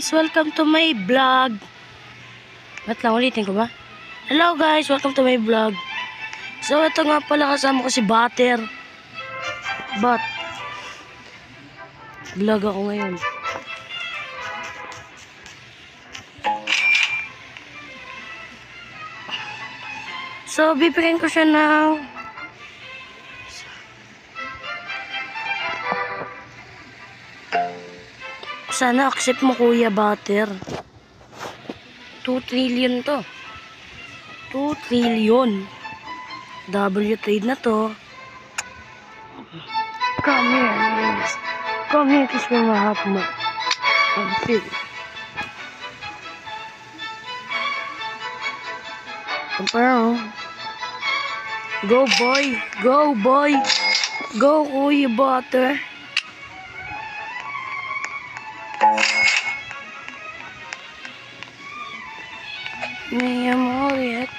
guys! Welcome to my vlog. Ba't lang, ulitin ko ba? Hello guys! Welcome to my vlog. So, ito nga pala kasama ko si Butter. Vlog ako ngayon. So, bibigyan ko siya ng sana accept mo Kuya Butter. 2 trillion to. 2 trillion. W trade na to. Come here, yes. Come here, kiss me my half mo. Feel. Compare. Go boy. Go boy. Go Kuya Butter. Ngayon mo ulit.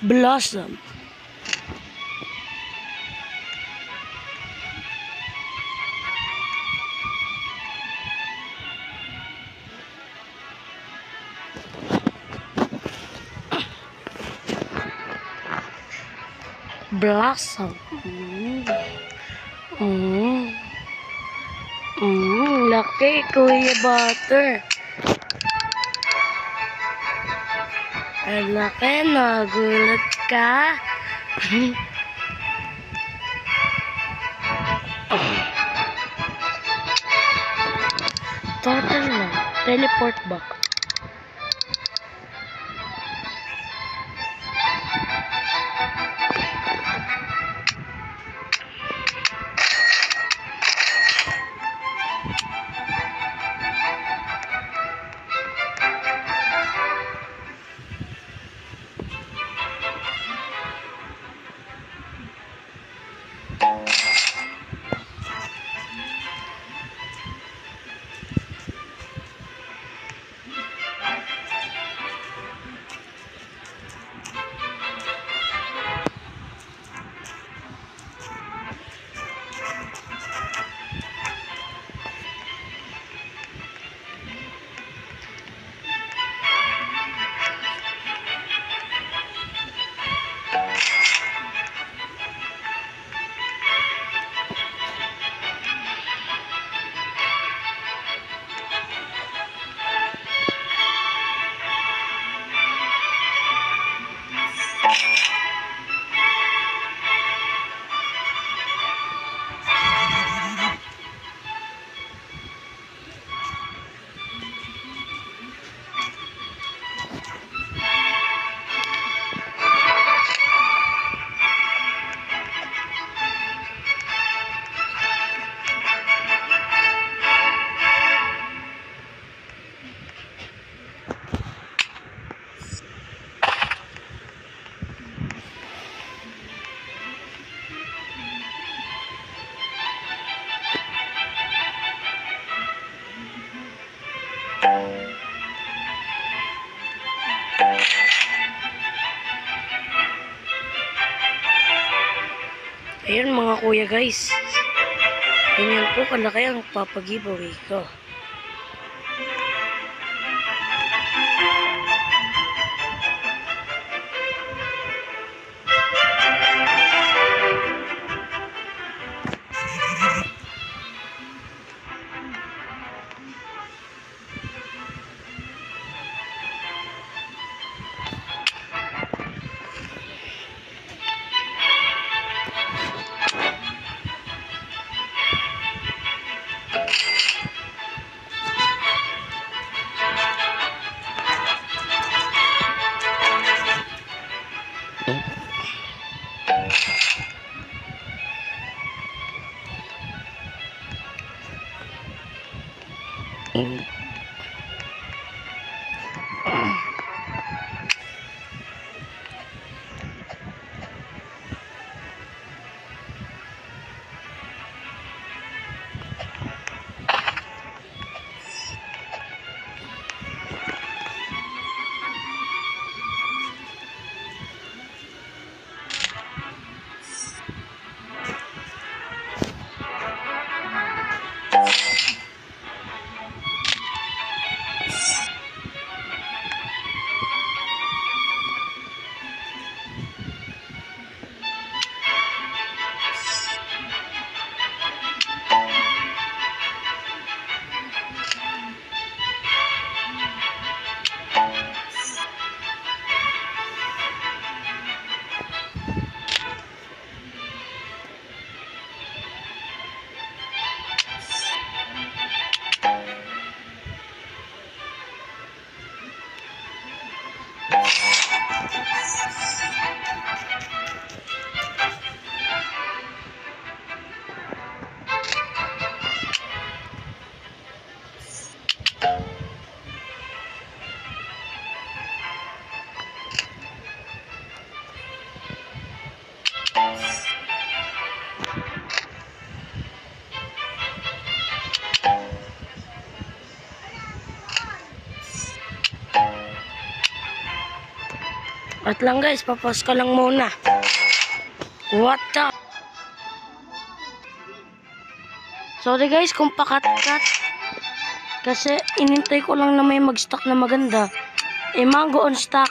Blossom. Blossom. Laki Kuya Butter. Ang laki, nagulat ka. Total lang. Teleport back. Ayan mga kuya guys. Ganyan po kalaki ang papag-giveaway ko. At lang guys, papos ko lang muna. What the? Sorry guys kung pakat-kat. Kasi inintay ko lang na may mag-stock na maganda. Eh, mango on stock.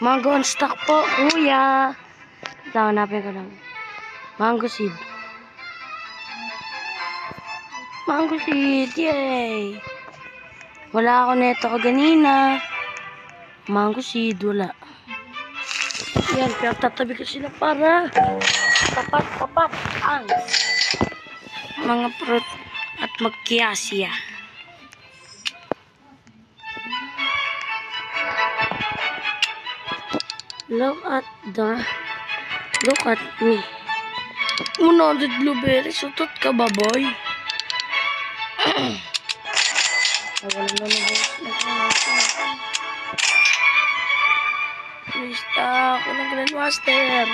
Mango on stock po, kuya. Hanapin ko lang. Mango seed. Mango seed, yay! Wala ako neto kaganina. Mango seed, wala. Yan, pinagtatabi ko sila para tapat-tapat ang mga fruit at magkiyasya. Look at me. 100 blueberries. Sutot ka ba, boy? Wala na Lista ako ng Grandmaster.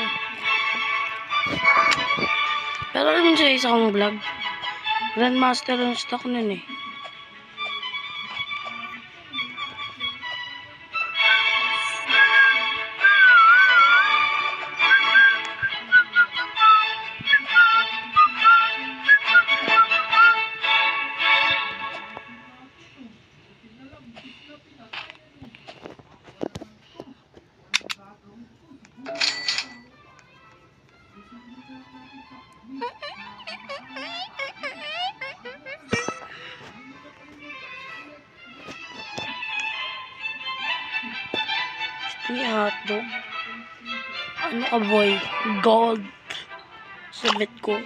Pero alam mo siya isa kong vlog. Grandmaster ang stock nun eh. Ni hotdog. Ano ka boy? Gold. Sabit ko.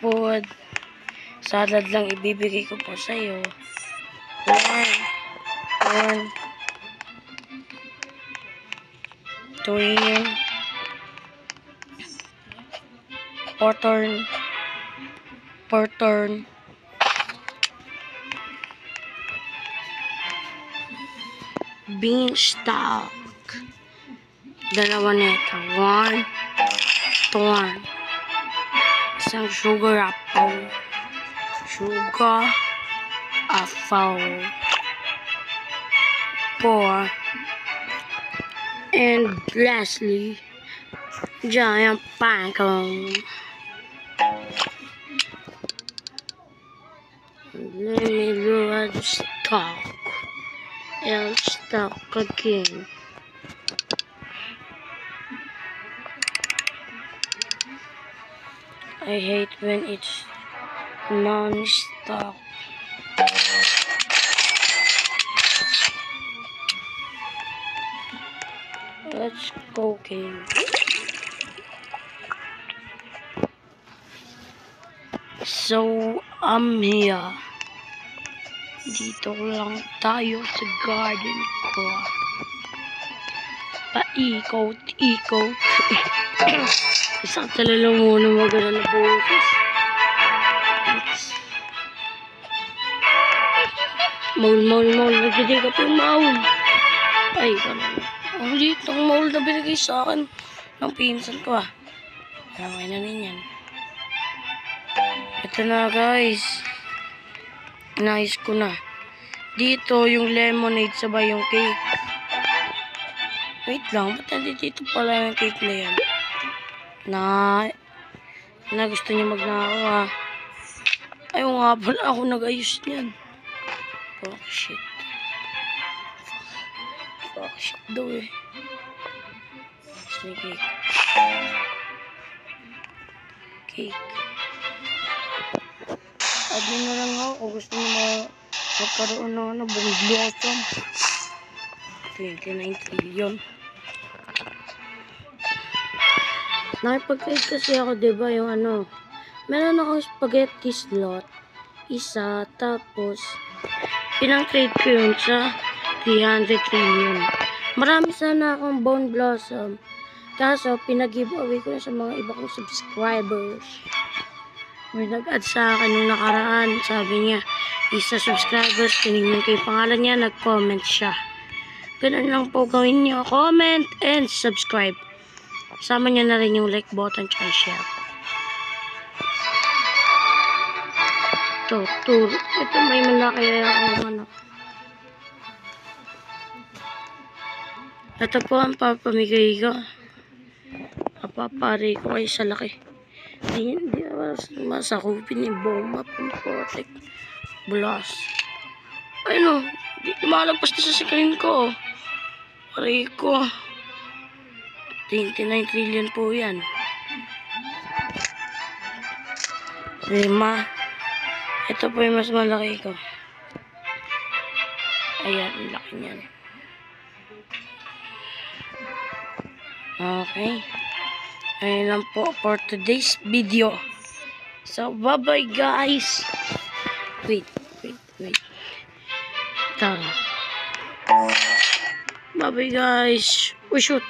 Food. Salad lang ibibigay ko po sa'yo. One. Three. Four turn. Beanstalk. Dalawa nito. 1 turn. Isang sugar apple. Four. And lastly, giant pancake. Let me look at the stock. I'll stock again. I hate when it's non-stop. Let's go game. So, I'm here. Dito lang tayo sa garden ko. Paikot-ikot. Isang talala muna magana na boses. Maul. Nagdidig ako yung maul. Ay, ganun. Ang dito, ang maul na binigay sa akin ng pinsan ko ah. Kaya na yan. Ito na guys. Nice ko na. Dito yung lemonade sabay yung cake. Wait lang, ba't nandito pala yung cake na yan? Na gusto niya magnakaw ha. Ayaw nga pala ako nag-ayos niyan. Fuck shit daw eh. Sige. Cake. Admin na lang ako kung gusto mo magkaroon ng buong blossom. 29 trillion. Nakipag-trade kasi ako, diba, yung meron akong spaghetti slot, isa, tapos, pinang-trade ko yun sa 300 trillion. Marami sana akong bone blossom, kaso, pinag-giveaway ko na sa mga iba kong subscribers. May nag-add sa akin nung nakaraan, sabi niya, isa subscribers, tinignan ko yung pangalan niya, nag-comment siya. Ganun lang po gawin niyo, comment and subscribe. Sama niyo na rin yung like button at share. Ito may malaki akong Ito po ang papamigay ko. Papapari ko kayo sa laki. Hindi masakupin yung buong mapampotek. Bulas. Ayun o. Di lumalagpas na sa screen ko. Pari ko. 29 trillion po yan. 5. Ito po yung mas malaki ko. Ayan, ang laki niyan. Okay. Ayun lang po for today's video. So, bye-bye guys. Wait. Tara. Bye-bye guys. Oh, shoot.